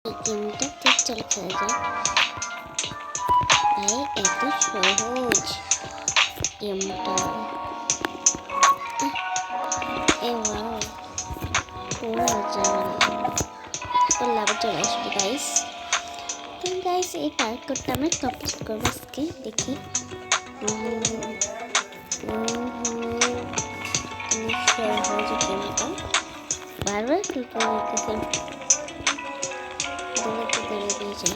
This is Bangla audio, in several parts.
এই গেমটা ঠিক চলে খেলা যায়। ভাই এত সহজ গেমটা। এ ওয়াও পুরো মজা করলে আবার চলে আসবে গাইস। তো গাইস এই পার্কটা আমরা কমপ্লিট করবো আজকে। দেখি সহজ গেমটা বারবার ক্লিক করে দিতেছে। দৌড়ে দিয়েছে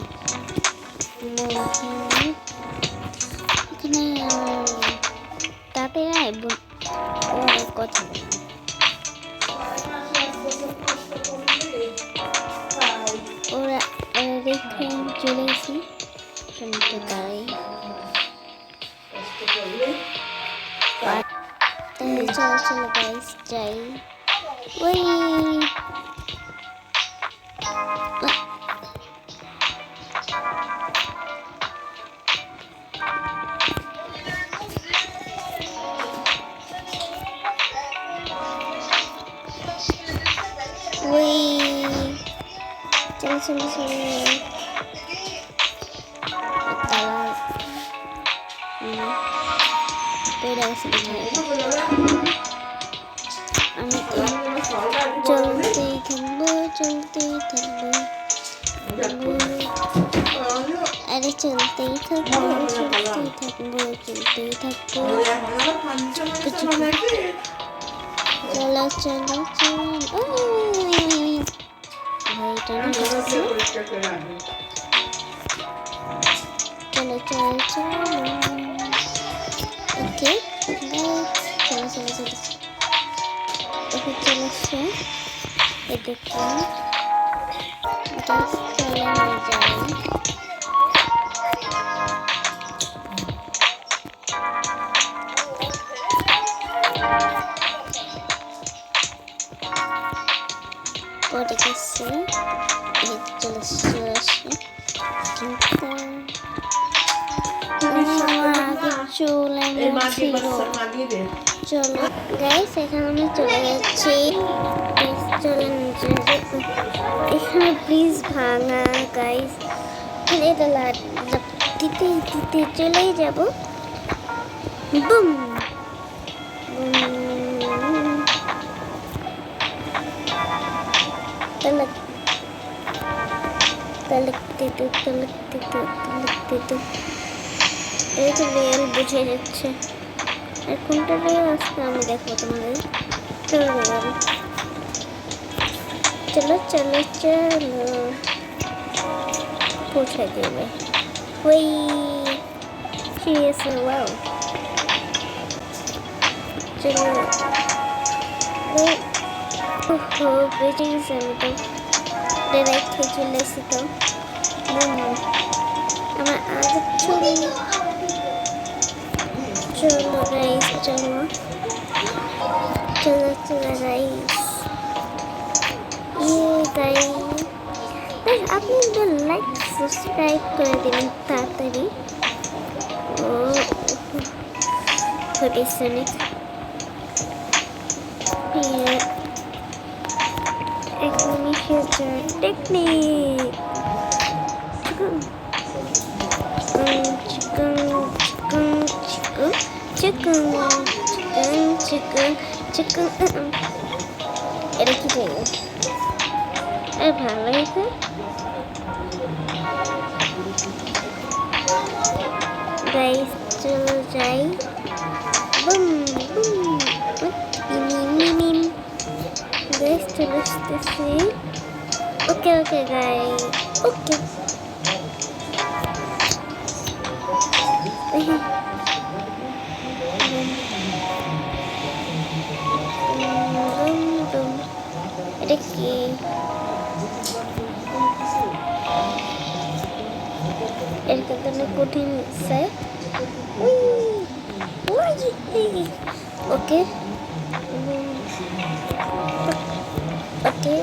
এখানে তাতে অনেক কথা ওরা রেখে চলে এসি শুনতে তাই চলো চলো গাইস যাই। ওই চলো চলো চলো আমি চলতেই থাকবো আরে চলতেই থাকবো চলো চলো চলো ভাইটা চলো চলো চলো ওকে চলো চলো চলো ওকে চলে আসছে এদিকে চলে নিয়ে যাই। পরে গেছে চলে আসছে কিন্তু চলো গাইস এখানে আমি চলে যাচ্ছি। চলেন এখানে প্লিজ ভাঙা গাইস এটা দিতে দিতে চলেই যাব। বুম এই তো রিয়েল বুঝে যাচ্ছে আর কোনটা রিয়েল আজকে আমি দেখবো তোমাদের। চলো চলো চলো পৌঁছে দেবে ওই সিরিয়াসলি ওয়াও চলো ওহো বেঁচে গেছে। আমি তো ডাইরেক্ট চলে এসে তো আমার আগে ছবি চলো গাইস চলো চলো চলো গাইস গাইস আপনি তো লাইক সাবস্ক্রাইব করে দিবেন তাড়াতাড়ি। ও ফটোসনিক টেকনিক চিকেন এটা কি জায়গা ভালো হয়েছে। গাইস চলো যাই। বুম বুম গাইস চলে আসতেছি। ওকে ওকে গাইস ওকে এটা কি এর কারণে কঠিন স্যার ওকে ওকে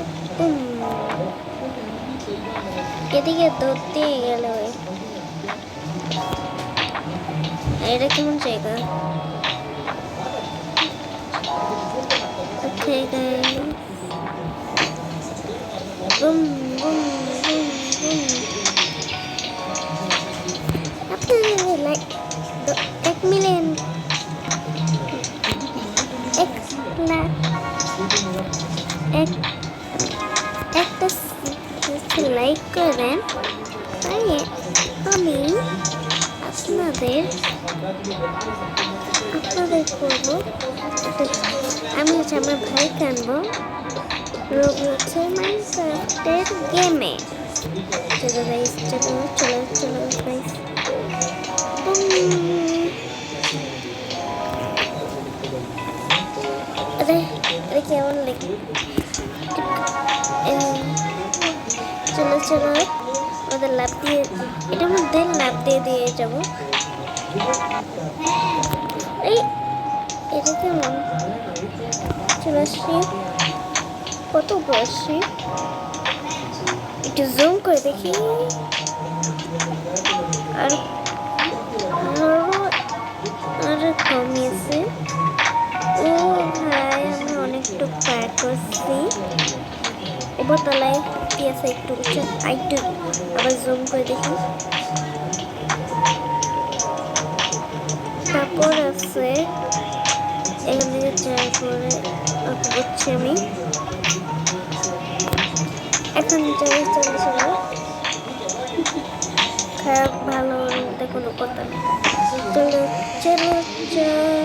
এদিকে ধরতে গেল। এটা কেমন জায়গা? Okay guys boom boom boom একটু লাইক করে দেন, তাই আমি আপনাদের করবো আমি হচ্ছে আমার ভাইকে আনবো রোবলক্সের মাইনক্রাফটের গেমে। চলো গাইস, চলো চলো চলো গাইস। আরে আরে কেমন লাগে, চলো চলো ওদের লাভ দিয়ে, এটার মধ্যে লাভ দিয়ে দিয়ে যাবো। এই এটা কেমন, চলে আসছি, কত বসছি, একটু জুম করে দেখি। আর আরো কমিয়েছে। ও ভাই, আমি অনেকটুকু পার করছি। উপরতলায় কি আছে একটু একটু আবার জুম করে দেখি। তারপর আছে এখান থেকে ট্রাই করে করছি আমি। এখন চলে খারাপ ভালো কোনো কথা নেই। চলো চলো চলো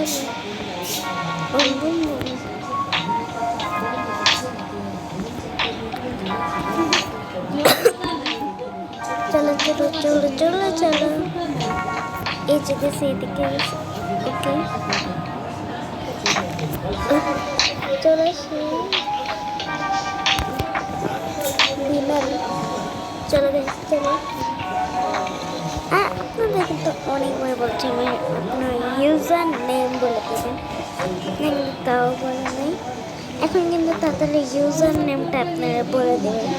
চলো চলো চলো চলো এই যে গেছে এদিকে। ওকে চলে আসি বিমান। চলো চলো। আপনাদের কিন্তু অনেকবার বলছি আমি আপনার ইউজার নেম বলে দেবেন, কিন্তু তাও বলে নেই। এখন কিন্তু তাড়াতাড়ি ইউজার নেমটা আপনারা বলে দেবেন।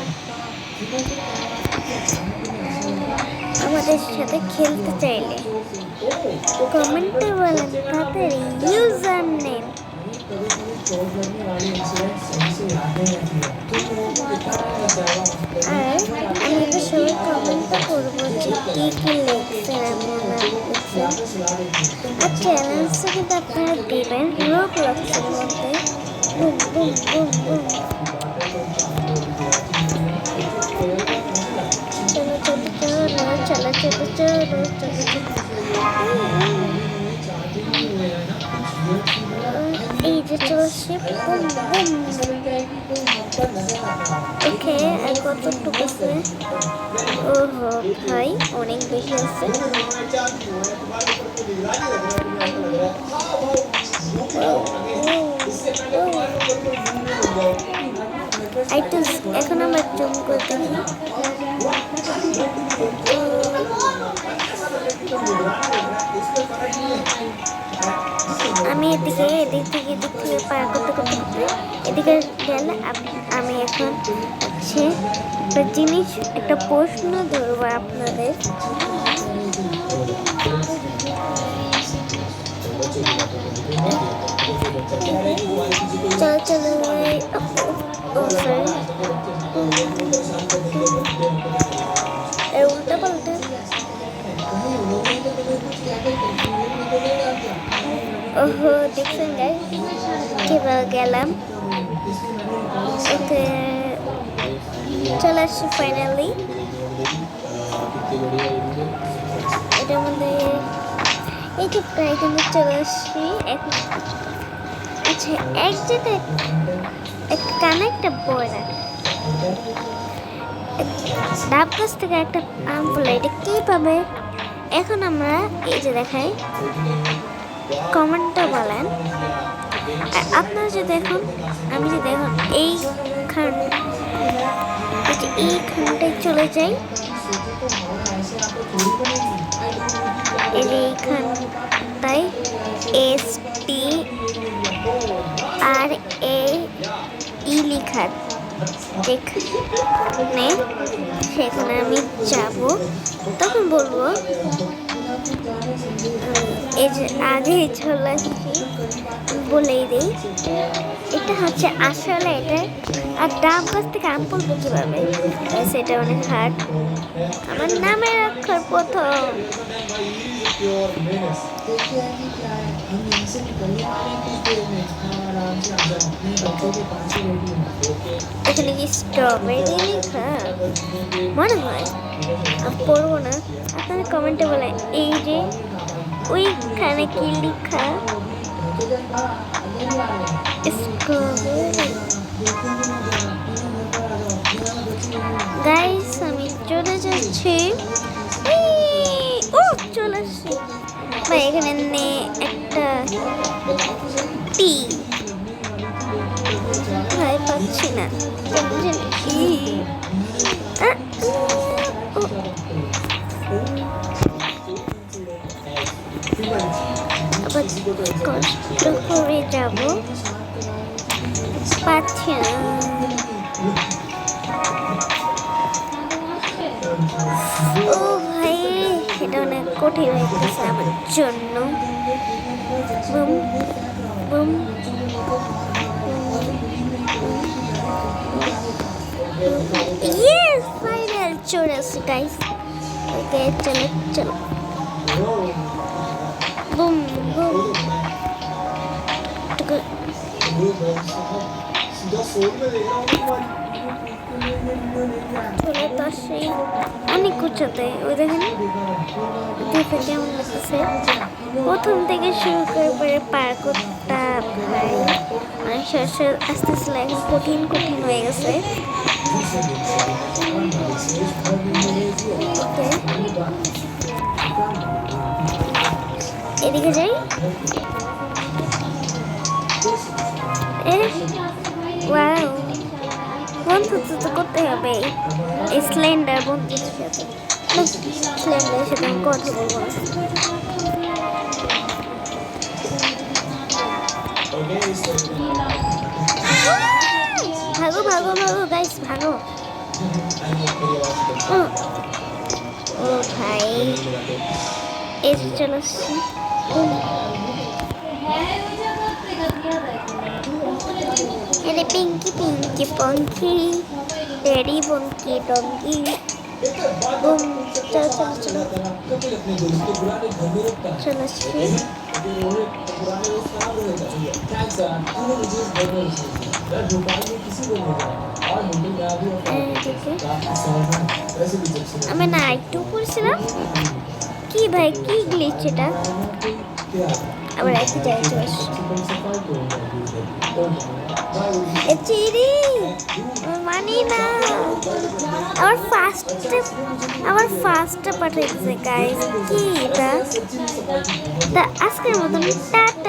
আমাদের সাথে খেলতে চাইলে কমেন্টে বলেন তাড়াতাড়ি ইউজার নেম। আর আমি তো সবাই কমেন্টটা করবো যে কী কী লিখছেন আপনারা লিখছেন। আর চ্যালেঞ্জটা কিন্তু আপনারা দেবেন রোবলক্সের মধ্যে। Boom boom boom boom. চলো চলো চলো চলো চলো চলো চলো। এই যে চলছে বুম বুম। ওকে, আর কতটুকু আছে? ওহো ভাই, অনেক বেশি আছে। এখন আমরা জুম করে দেখি। আমি এদিক থেকে পার করতে করতে এদিকে গেলে আমি এখন হচ্ছে একটা জিনিস, একটা প্রশ্ন ধরবো আপনাদের। চলো চলো উল্টা পাল্টা। ওহো, দেখছেন গাইস কিভাবে গেলাম। ওকে চলে আসছি ফাইনালি। এটার মধ্যে এই যে প্রায় কিন্তু চলে আসছি। আচ্ছা, এক জায়গায় একটা কানে একটা বই না, ডাব গাছ থেকে একটা আম ফলে, এটা কি পাবে? এখন আমরা এই যে দেখাই, কমেন্টটা বলেন। আর আপনারা যে দেখুন, আমি যে দেখুন এইখানটায় চলে যাই, এই যে এইখানটায় STRAE লেখা, যেখানে সেখানে আমি যাব, তখন বলবো এই যে আগে চলে আসছি বলেই দিই, এটা হচ্ছে আসলে এটা। আর ডাব গাছ থেকে আম পড়বো কীভাবে, সেটা অনেক হার্ড। আমার নামের অক্ষর প্রথম। এখানে কি স্ট্রবেরি লেখা মনে হয়? পড়বো না, আপনারা কমেন্টে বলেন। এই যে ওইখানে কি লেখা স্ট্রবেরি। গাইস আমি চলে যাচ্ছি, ও চলে আসছি ভাই। এখানে একটা টি ভাই পাচ্ছি না, কি আবার কষ্ট করে যাব, পাচ্ছি না। ও ভাই এটা অনেক কঠিন হয়ে গেছে আমার জন্য। বুম বুম ইয়েস ফাইনাল চলে আসছে গাইস। ওকে চলো চলো, বুম বুম। চলে তো সেই অনেক উচ্চতে, ওই দেখেন দেখে কেমন লাগতেছে। প্রথম থেকে শুরু করে পার করতে ভাই অনেক আস্তে আস্তে এখন কঠিন কঠিন হয়ে গেছে। এদিকে যাই। ওয়াও, বন্ধুত্ব তো করতে হবে এই স্লেন্ডার বন্ধুর সাথে। স্লেন্ডারের সাথে আমি কথা বলবো না। ভাগো ভাগো ভাগো গাইস ভাগো। ও ভাই এসে চলে আসছি। এরে পিঙ্কি পিঙ্কি পঙ্কি টেডি বঙ্কি ডঙ্কি বুম। চলো চলো চলো চলো আসছি। আমি না একটু পড়ছিলাম কি ভাই, কি গ্লিচ এটা? আবার একই জায়গায় চলে আসছি। চিড়ি মানি না, আমার ফার্স্টে পাঠাইছে গাইস। কি এটা? আজকের মতন টাটা।